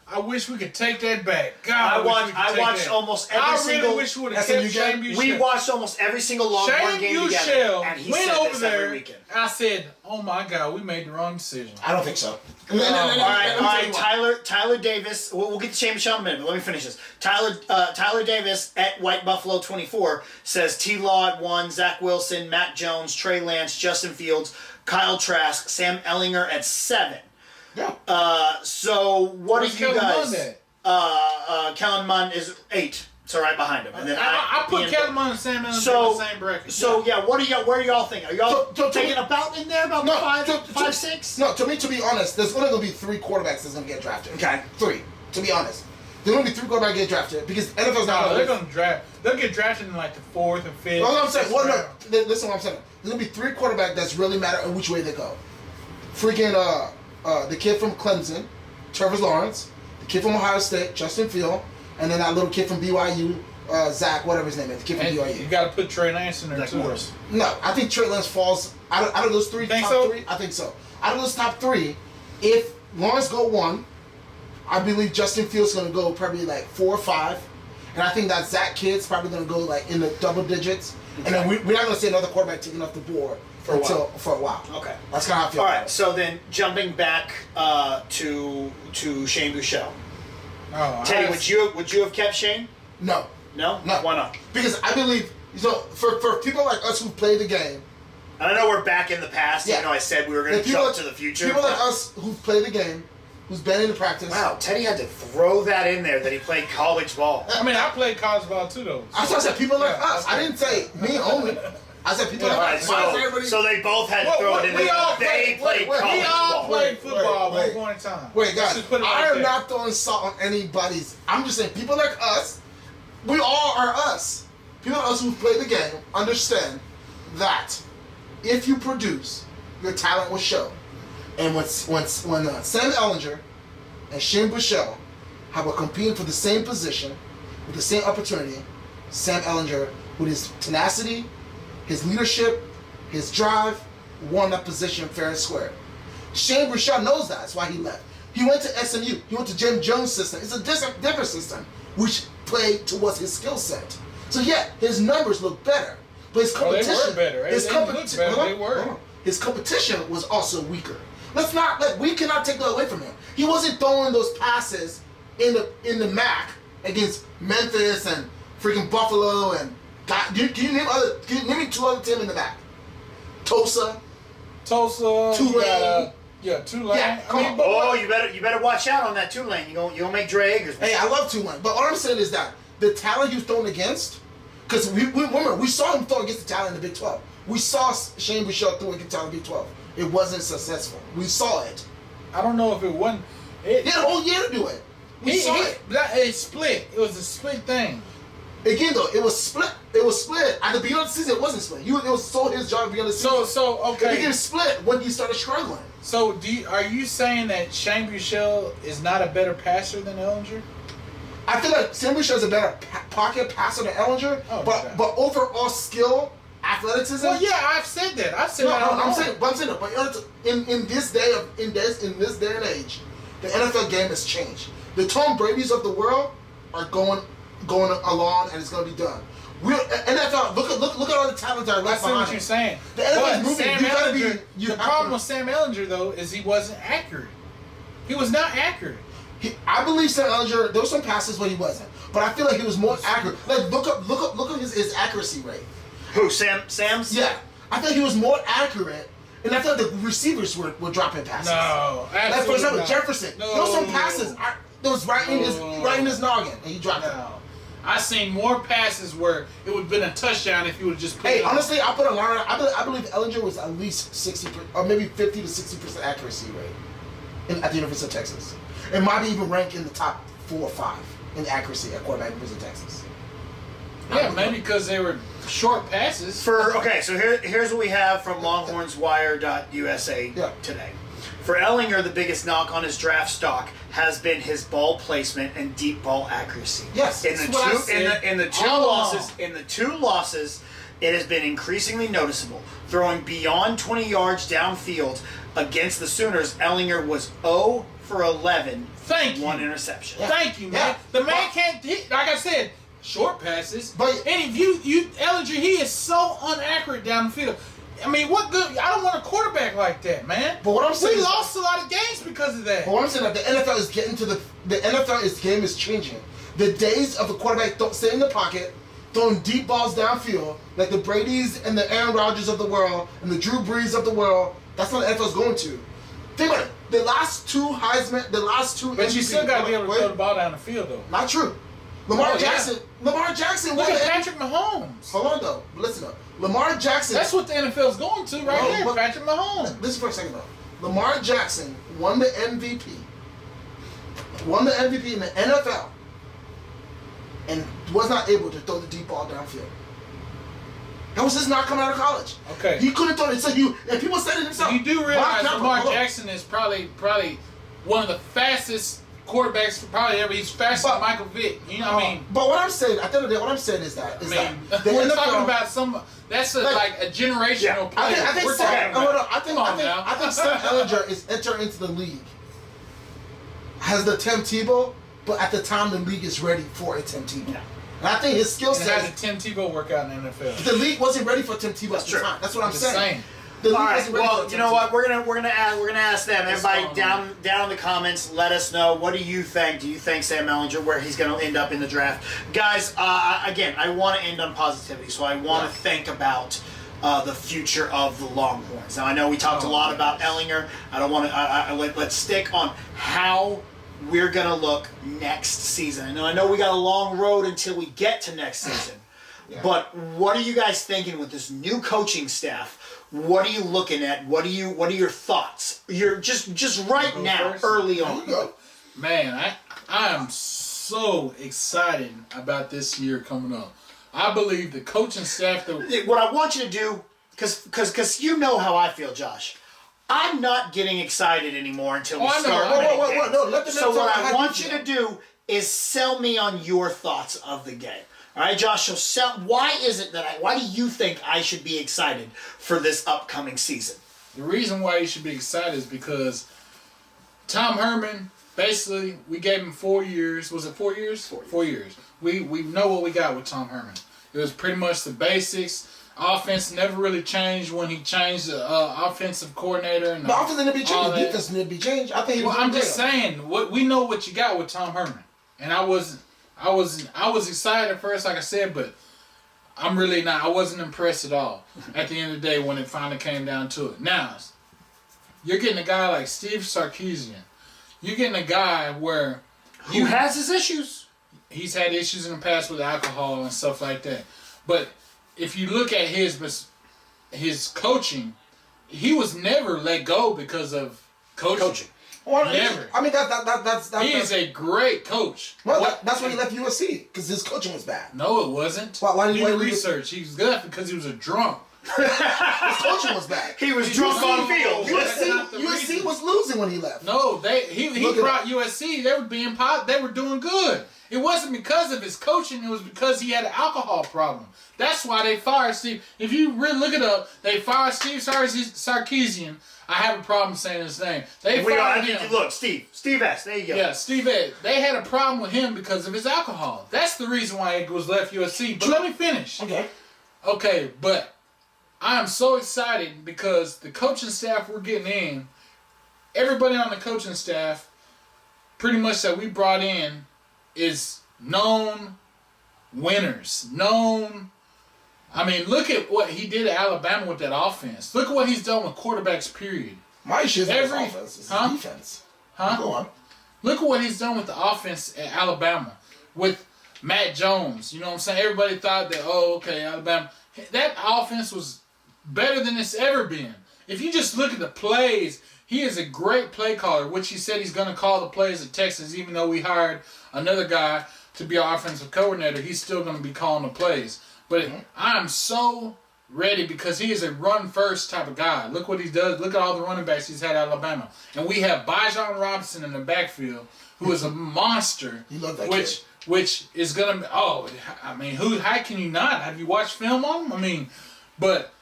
I wish we could take that back. God, I watched almost every single. I really wish we would have kept Shane Buechele. We watched almost every single Longhorn game together, and he went said over this there. every weekend. I said, "Oh my God, we made the wrong decision." I don't think so. All right. Tyler Davis. We'll get to Shane Buechele in a minute, but let me finish this. Tyler Davis at White Buffalo 24 says T. Law at 1, Zach Wilson, Matt Jones, Trey Lance, Justin Fields, Kyle Trask, Sam Ehlinger at 7. Yeah. So what Where's do you Kellen guys? Munn Kellen Munn is 8. So right behind him, and then I put Kellen Munn and Sam Ehlinger in the same bracket. So what do y'all? Where do y'all think? Are y'all taking about in there about 5, 6? No, to be honest, there's only gonna be 3 quarterbacks that's gonna get drafted. Okay. 3. To be honest, there's gonna be 3 quarterbacks get drafted because NFL's not. They're gonna draft. They'll get drafted in like the 4th or 5th. No, I'm saying. Listen, what I'm saying. There's gonna be 3 quarterbacks that's really matter in which way they go. Freaking the kid from Clemson, Trevor Lawrence, the kid from Ohio State, Justin Fields, and then that little kid from BYU, Zach, whatever his name is, the kid from BYU. You got to put Trey Lance in there too. No, I think Trey Lance falls out of those 3 top 3. I think so. Out of those top 3, if Lawrence go 1, I believe Justin Fields is gonna go probably like 4 or 5, and I think that Zach kid's probably gonna go like in the double digits, and then we're not gonna see another quarterback taking off the board. For a while. Okay. That's kind of how I feel. All right. So then, jumping back to Shane Buechele. Oh, Teddy, would you have kept Shane? No. No. Why not? Because I believe for people like us who play the game. I know we're back in the past. Even though I said we were going to jump to the future. People like us who play the game, who's been in the practice. Wow, Teddy had to throw that in there that he played college ball. I mean, I played college ball too, though. I said people like us. I didn't say me only. I said people like us. So they both had to throw it in there. We all played football one point in time. Wait, guys, I am not throwing salt on anybody's. I'm just saying people like us, we all are us. People like us who play the game understand that if you produce, your talent will show. And when Sam Ehlinger and Shane Buechele were competing for the same position with the same opportunity, Sam Ehlinger, with his tenacity, his leadership, his drive, won that position fair and square. Shane Buechele knows that. That's why he left. He went to SMU. He went to Jim Jones' system. It's a different system, which played towards his skill set. So yeah, his numbers look better, but his competition. They were better. His competition was also weaker. We cannot take that away from him. He wasn't throwing those passes in the MAC against Memphis and freaking Buffalo and. Can you name me 2 other teams in the MAC? Tulsa, Tulane. Tulane. Yeah, you better watch out on that Tulane. You gonna make Dre Akers. Hey, I love Tulane, but all I'm saying is that the talent he was thrown against, because we saw him throw against the talent in the Big 12. We saw Shane Buechele throw against the talent in the Big 12. It wasn't successful. We saw it. I don't know if it wasn't. He had a whole year to do it. We saw it. It split. It was a split thing. Again, though, it was split. It was split at the beginning of the season. It wasn't split. It was so his job at the beginning of the season. So okay. It became split when he started struggling. So are you saying that Shane Buechele is not a better passer than Ehlinger? I feel like Shane Buechele is a better pocket passer than Ehlinger, but overall skill, athleticism. Well, yeah, I've said that. I'm saying that. But in this day and age, the NFL game has changed. The Tom Brady's of the world are going along, and it's going to be done. NFL. Look at all the talent that are left behind. I see what you're saying. The NFL is moving. The problem with Sam Ehlinger though is he wasn't accurate. He was not accurate. I believe Sam Ehlinger, there were some passes where he wasn't, but I feel like he was more accurate. Like look up his accuracy rate. Who, Sam's? Yeah, I think he was more accurate, and I thought the receivers were dropping passes. No, absolutely like for example, not. Jefferson. No. There were some passes that was right in his noggin, and he dropped it. I seen more passes where it would have been a touchdown if you would just put it on. Honestly, I put a line. I believe Ehlinger was at least 60 or maybe 50 to 60% accuracy rate at the University of Texas. It might be even ranked in the top 4 or 5 in accuracy at quarterback in University of Texas. Yeah, maybe because they were short passes. So here's what we have from LonghornsWire.USA today. For Ehlinger, the biggest knock on his draft stock has been his ball placement and deep ball accuracy. Yes, in the two losses, it has been increasingly noticeable. Throwing beyond 20 yards downfield against the Sooners, Ehlinger was 0 for 11. Thank you. One interception. Yeah. Thank you, man. Yeah. The man can't hit, like I said, short passes. But and if you Ehlinger, he is so inaccurate down the field. I mean, what good? I don't want a quarterback like that, man. But what I'm saying, we lost a lot of games because of that. But what I'm saying, that the NFL is getting to the NFL game is changing. The days of the quarterback staying in the pocket, throwing deep balls downfield, like the Bradys and the Aaron Rodgers of the world and the Drew Brees of the world. That's what the NFL is going to. Think about it. The last two Heisman, the last two. But MVP, you still got to be able to throw the ball down the field, though. Not true. Lamar Jackson. Look at Patrick Mahomes. Hold on, though. Listen up. Lamar Jackson. That's what the NFL is going to right there. Patrick Mahomes. Listen for a second, though. Lamar Jackson won the MVP. Won the MVP in the NFL, and was not able to throw the deep ball downfield. That was just not coming out of college. Okay. He couldn't throw it. So and people said it themselves. You do realize Lamar Jackson is probably one of the fastest quarterbacks probably ever. He's faster than Michael Vick. You know what I mean? But what I'm saying, at the end of the day, what I'm saying is that we're talking about that's like a generational player. I think Sam Ehlinger is entering into the league. Has the Tim Tebow, but at the time the league is ready for a Tim Tebow. Yeah. And I think his skill set. How did Tim Tebow work out in the NFL? The league wasn't ready for Tim Tebow at the time. That's what I'm saying. All right. Well, you know what? We're gonna ask them. Everybody down in the comments, let us know. What do you think? Do you think Sam Ehlinger, where he's gonna end up in the draft? Guys, again, I want to end on positivity, so I want to think about the future of the Longhorns. Now, I know we talked a lot about Ehlinger. I don't want to. Let's stick on how we're gonna look next season. I know we got a long road until we get to next season. Yeah. But what are you guys thinking with this new coaching staff? What are you looking at? What are your thoughts? You're just right now, early on. Man, I am so excited about this year coming up. I believe the coaching staff. What I want you to do, because you know how I feel, Josh. I'm not getting excited anymore until we start. So what I want you to do is sell me on your thoughts of the game. All right, Josh. So why do you think I should be excited for this upcoming season? The reason why you should be excited is because Tom Herman, basically, we gave him 4 years. Was it 4 years? 4 years. We know what we got with Tom Herman. It was pretty much the basics. Offense never really changed when he changed the offensive coordinator. And the offense didn't be changed. The defense didn't be changed. I think. I'm just saying, we know what you got with Tom Herman, and I was excited at first, like I said, but I'm really not. I wasn't impressed at all at the end of the day when it finally came down to it. Now, you're getting a guy like Steve Sarkisian. You're getting a guy who has his issues. He's had issues in the past with alcohol and stuff like that. But if you look at his coaching, he was never let go because of coaching. Well, never. I mean, that's he is a great coach. Well, that's why he left USC, because his coaching was bad. No, it wasn't. Why do you research? He was good because he was a drunk. His coaching was bad. He was drunk on field. USC was losing when he left. No, he brought USC. They were doing good. It wasn't because of his coaching. It was because he had an alcohol problem. That's why they fired Steve. If you really look it up, they fired Steve Sarkisian. I have a problem saying his name. They fired him. Look, Steve S. There you go. Yeah, Steve S. They had a problem with him because of his alcohol. That's the reason why he was left USC. But let me finish. Okay, but I am so excited because the coaching staff we're getting in, everybody on the coaching staff pretty much that we brought in is known winners. I mean, look at what he did at Alabama with that offense. Look at what he's done with quarterbacks, period. My issue is his offense. It's his defense. Go on. Look at what he's done with the offense at Alabama with Matt Jones. You know what I'm saying? Everybody thought that, Alabama. That offense was better than it's ever been. If you just look at the plays, he is a great play caller, which he said he's going to call the plays at Texas, even though we hired another guy to be our offensive coordinator. He's still going to be calling the plays. But I'm so ready because he is a run-first type of guy. Look what he does. Look at all the running backs he's had at Alabama. And we have Bijan Robinson in the backfield, who is a monster. You love that kid. Which is going to be, how can you not? Have you watched film on him? But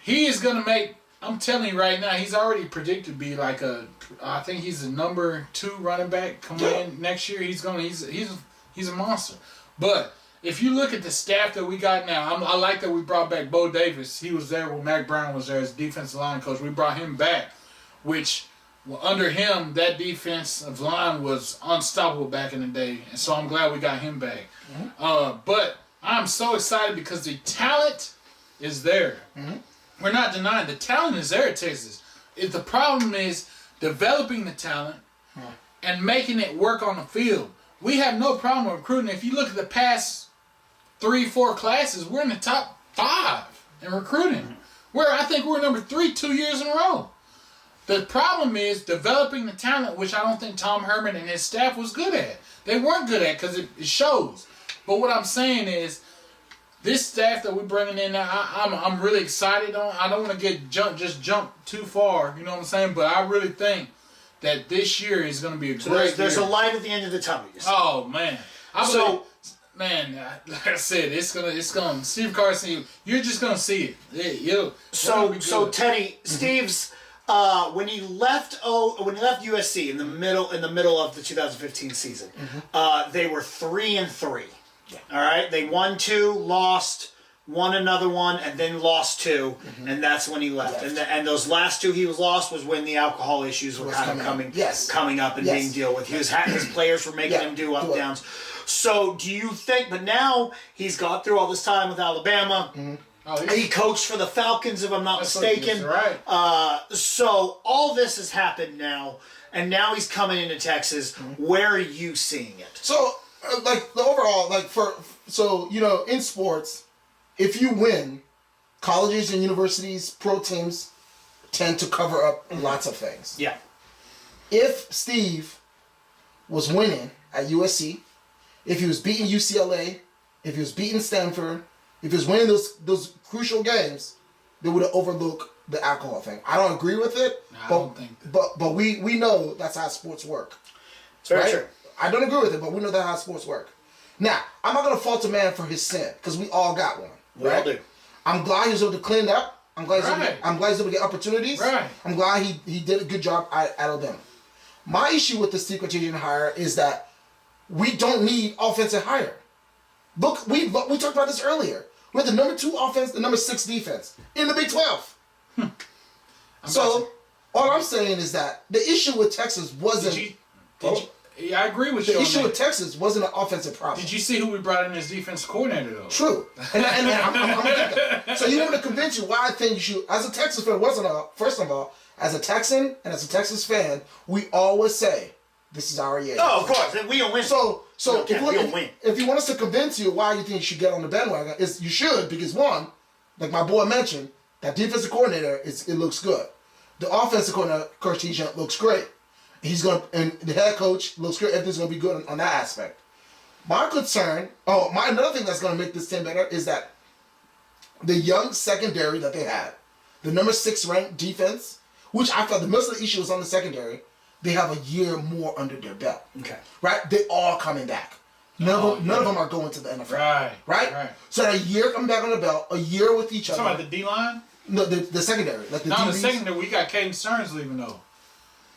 he is going to make, I'm telling you right now, he's already predicted to be like I think he's the number 2 running back coming in next year. He's a monster. But if you look at the staff that we got now, I like that we brought back Bo Davis. He was there when Mac Brown was there as defensive line coach. We brought him back, which under him, that defensive line was unstoppable back in the day. And so I'm glad we got him back. But I'm so excited because the talent is there. We're not denying the talent is there at Texas. The problem is developing the talent and making it work on the field. We have no problem with recruiting. If you look at the past 3-4 classes, we're in the top 5 in recruiting. I think we're number 3 2 years in a row. The problem is developing the talent, which I don't think Tom Herman and his staff was good at. They weren't good at because it shows. But what I'm saying is, this staff that we're bringing in now, I'm really excited on. I don't want to jump too far, you know what I'm saying? But I really think that this year is going to be a great year. There's a light at the end of the tunnel. Oh man, like I said, it's gonna. Steve Carson, you're just gonna see it. So Teddy, Steve's when he left USC in the middle of the 2015 season, they were 3-3. Yeah. All right, they won 2, lost, won another one, and then lost 2, and that's when he left. And those last 2 he was lost was when the alcohol issues were kind of coming up and being dealt with. His players were making him do up downs. So do you think? But now he's gone through all this time with Alabama. He coached for the Falcons, if I'm not mistaken. Right. So all this has happened now, and now he's coming into Texas. Where are you seeing it? So, the overall, in sports, if you win, colleges and universities, pro teams tend to cover up lots of things. Yeah. If Steve was winning at USC, if he was beating UCLA, if he was beating Stanford, if he was winning those crucial games, they would have overlooked the alcohol thing. I don't agree with it, but we know that's how sports work. Very true. I don't agree with it, but we know that's how sports work. Now, I'm not going to fault a man for his sin, because we all got one. We all do. I'm glad he was able to clean up. I'm glad he's able to get opportunities. Right. I'm glad he did a good job at Alabama. My issue with the Steve Cartesian hire is that we don't need offensive hire. Look, we talked about this earlier. We had the number 2 offense, the number 6 defense in the Big 12. So, all I'm saying is that the issue with Texas wasn't... I agree with you. The issue with Texas wasn't an offensive problem. Did you see who we brought in as defense coordinator, though? True. And I'm so you want me to convince you why I think you should... As a Texas fan, first of all, as a Texan and as a Texas fan, we always say, this is our year. Oh, of course. We don't win. So if you want us to convince you why you think you should get on the bandwagon, you should, because one, like my boy mentioned, that defensive coordinator, it looks good. The offensive coordinator, Cartesian, looks great. And the head coach looks great. Everything's going to be good on that aspect. My concern, another thing that's going to make this team better is that the young secondary that they had, the number 6 ranked defense, which I felt the most of the issue was on the secondary, they have a year more under their belt. Okay. Right? They all coming back. None of them are going to the NFL. Right? So a year coming back on the belt, a year with each other. Talking about the D-line? No, the secondary. Like the secondary, we got Caden Stearns leaving, though.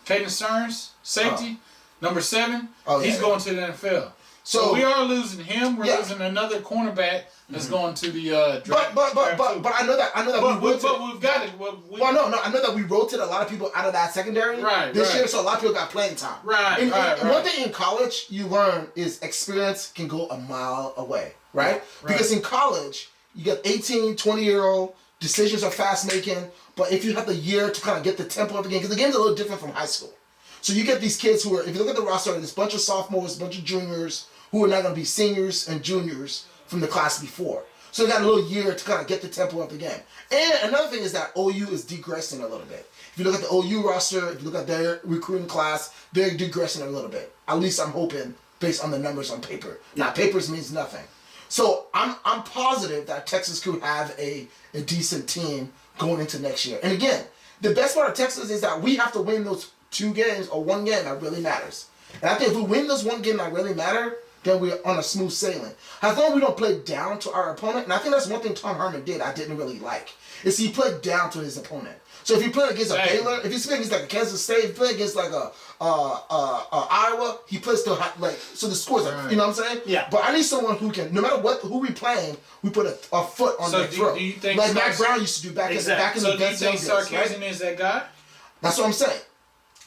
Caden Stearns, safety, number 7, he's going to the NFL. So we are losing him. We're losing another cornerback that's going to the draft. But I know that but we've got it. I know that we rotated a lot of people out of that secondary this year, so a lot of people got playing time. Right. One thing in college you learn is experience can go a mile away, right? Because in college you get 18, 20-year-old, decisions are fast making, but if you have the year to kind of get the tempo of the game, because the game's a little different from high school. So you get these kids who are, if you look at the roster, there's a bunch of sophomores, a bunch of juniors who are not going to be seniors and juniors from the class before. So they got a little year to kind of get the tempo of the game. And another thing is that OU is degressing a little bit. If you look at the OU roster, if you look at their recruiting class, they're degressing a little bit. At least I'm hoping, based on the numbers on paper. Now, papers means nothing. So I'm positive that Texas could have a decent team going into next year. And again, the best part of Texas is that we have to win those 2 games or 1 game that really matters. And I think if we win this 1 game that really matter, then we're on a smooth sailing. As long as we don't play down to our opponent, and I think that's one thing Tom Herman did I didn't really like, is he played down to his opponent. So if he played against a Baylor, if he's playing against like a Kansas State, if he played against like a Iowa, he plays still like, so the scores are, you know what I'm saying? Yeah. But I need someone who can, no matter who we playing, we put a foot on their throat. Do you think like Matt Brown used to do back in the best So do you think days, Sarkisian is that guy? That's what I'm saying.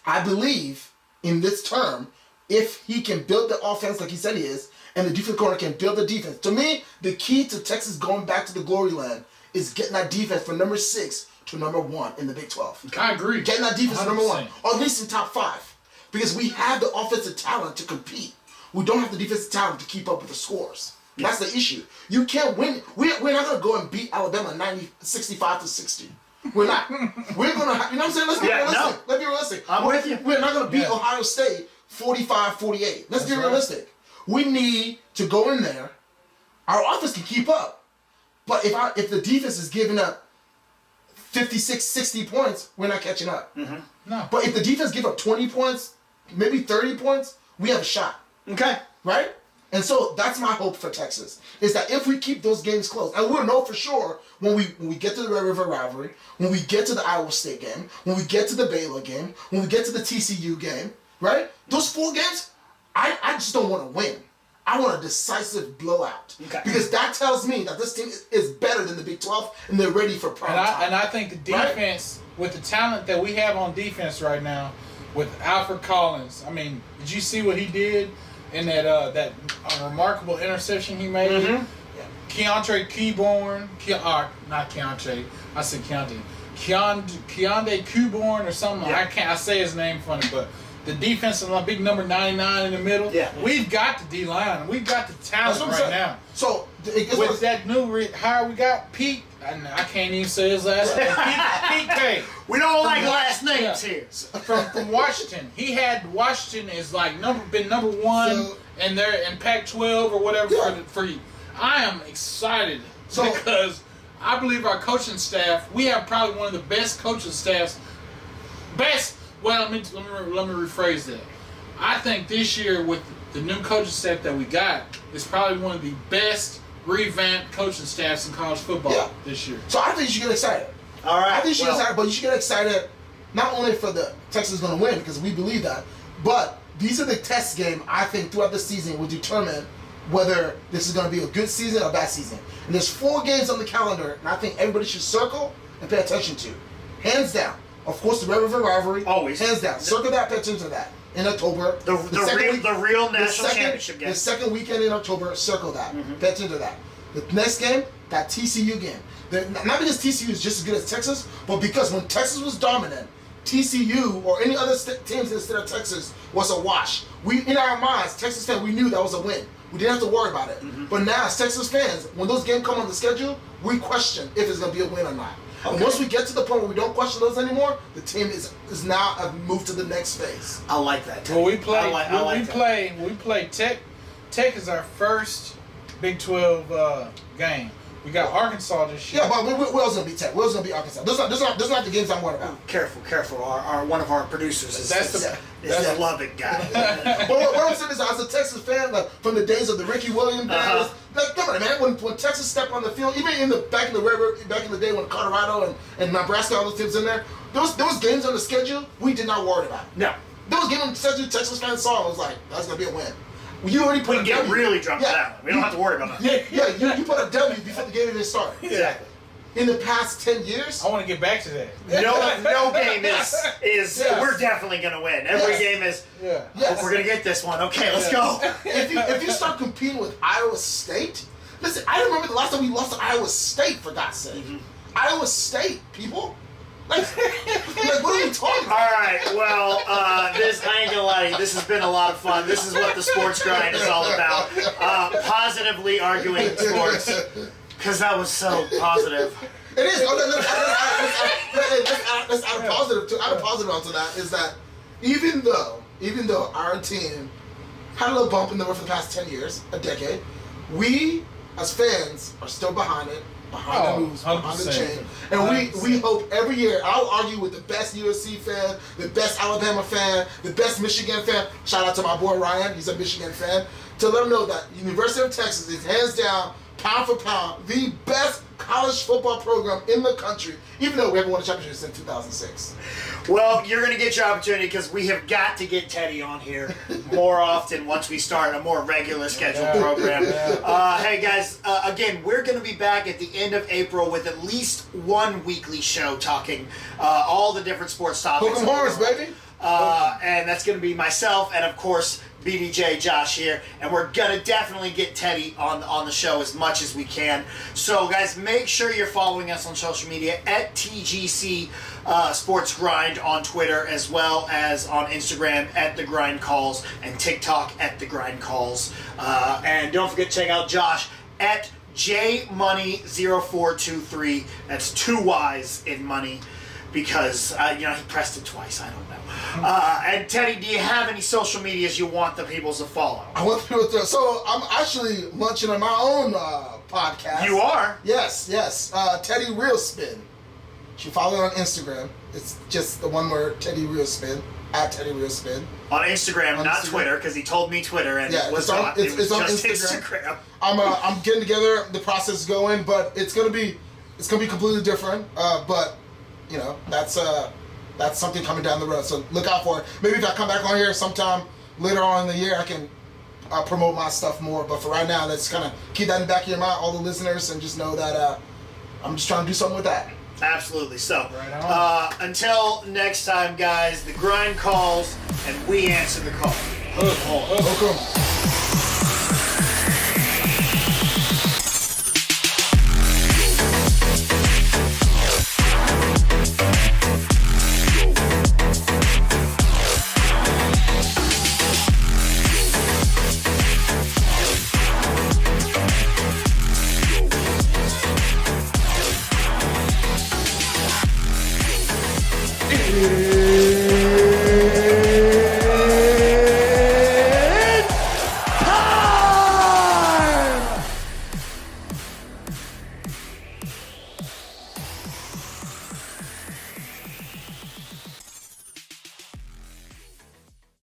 I believe in this term, if he can build the offense like he said he is, and the defense corner can build the defense. To me, the key to Texas going back to the glory land is getting that defense from number 6 to number 1 in the Big 12. I agree. Getting that defense to number 1, 100%. or at least in top 5. Because we have the offensive talent to compete. We don't have the defensive talent to keep up with the scores. That's the issue. You can't win. We're not going to go and beat Alabama 65-60. We're not. We're going to, you know what I'm saying? Let's be realistic. Let's be realistic. I'm with you. We're not going to beat Ohio State 45-48. Let's be realistic. We need to go in there. Our offense can keep up. But if the defense is giving up 56, 60 points, we're not catching up. No. But if the defense give up 20 points, maybe 30 points, we have a shot. Okay. Right? And so that's my hope for Texas, is that if we keep those games close, and we'll know for sure when we get to the Red River rivalry, when we get to the Iowa State game, when we get to the Baylor game, when we get to the TCU game, right? Those 4 games, I just don't want to win. I want a decisive blowout. Okay. Because that tells me that this team is better than the Big 12 and they're ready for prime time. And I think the defense, with the talent that we have on defense right now, with Alfred Collins, I mean, did you see what he did in that remarkable interception he made? Mm-hmm. Keontae Keyborn, not Keontae, I said Keontae. Keontae Keyborn or something. Yeah. I say his name funny, but the defense is a big number 99 in the middle. Yeah. We've got the D-line. We've got the talent right now. So with that new hire we got, Pete, I can't even say his last name. Pete K. We don't like last names here. From Washington. He had Washington is like been number 1 and they're in Pac-12 or whatever for you. I am excited because I believe our coaching staff, we have probably one of the best coaching staffs. Well, let me rephrase that. I think this year with the new coaching staff that we got, is probably one of the best revamped coaching staffs in college football this year. So I think you should get excited. All right. I think you should get excited, but you should get excited not only for the Texas going to win, because we believe that, but these are the test game I think throughout the season will determine whether this is going to be a good season or a bad season. And there's 4 games on the calendar, and I think everybody should circle and pay attention to. Hands down. Of course, the Red River rivalry. Always. Hands down. Circle that, pay attention to that. In October. The real national championship game. The second weekend in October, circle that. Pay attention to that. The next game, that TCU game. Not because TCU is just as good as Texas, but because when Texas was dominant, TCU or any other teams instead of Texas was a wash. We, in our minds, Texas fans, we knew that was a win. We didn't have to worry about it. But now, as Texas fans, when those games come on the schedule, we question if it's going to be a win or not. Okay. And once we get to the point where we don't question those anymore, the team is now moved to the next phase. I like that. Well, we play Tech. Tech is our first Big 12 game. We got Arkansas this year. Yeah, but we're also going to be Tech. We're also going to be Arkansas. Those are not the games I'm worried about. Careful. One of our producers is the Lubbock guy. But what I'm saying is, as a Texas fan, like from the days of the Ricky Williams days, like, come on, man. When Texas stepped on the field, even back in the day when Colorado and Nebraska, all those teams in there, those games on the schedule, we did not worry about. No. Those games on the schedule, Texas fans saw, and was like, that's going to be a win. You already put We can get really drunk for that one. We don't have to worry about that. Yeah, you put a W before the game even started. Exactly. In the past 10 years, I want to get back to that. No game is Yes. we're definitely gonna win. Every game is yes. we're gonna get this one. Okay, let's go. If you start competing with Iowa State, listen, I remember the last time we lost to Iowa State, for God's sake. Iowa State, people. Like what are we talking about? All right, well, this I ain't gonna lie to you. This has been a lot of fun. This is what the sports grind is all about. Positively arguing sports, because that was so positive. It is. Let's add a positive to add a positive onto that is that even though our team had a little bump in the road for the past 10 years, a decade, we as fans are still behind it. Behind the moves, behind the 100%. chain. And we hope every year, I'll argue with the best USC fan, the best Alabama fan, the best Michigan fan. Shout out to my boy Ryan, he's a Michigan fan. To let him know that University of Texas is hands down, pound for pound, the best college football program in the country, even though we haven't won a championship since 2006. Well, you're going to get your opportunity because we have got to get Teddy on here more often once we start a more regular scheduled program. Hey, guys, again, we're going to be back at the end of April with at least one weekly show talking all the different sports topics. Hook 'em horns, baby. And that's going to be myself and, of course, BDJ Josh here, and we're gonna definitely get Teddy on the show as much as we can. So guys, make sure you're following us on social media at TGC Sports Grind on Twitter, as well as on Instagram at The Grind Calls and TikTok at The Grind Calls. And don't forget to check out Josh at JMoney0423. That's 2 Y's in money, because he pressed it twice. I don't know. And Teddy, do you have any social medias you want the people to follow? I want people to. So I'm actually launching on my own podcast. You are? Yes. Teddy RealSpin. You should follow it on Instagram. It's just the one word, Teddy RealSpin, at Teddy RealSpin. On Instagram, not Twitter, because he told me Twitter, and it was not. It was just Instagram. I'm getting together. The process is going, but it's gonna be completely different. But that's something coming down the road. So look out for it. Maybe if I come back on here sometime later on in the year, I can promote my stuff more. But for right now, let's kind of keep that in the back of your mind, all the listeners, and just know that I'm just trying to do something with that. Absolutely. So, until next time, guys, the grind calls, and we answer the call. Hook 'em.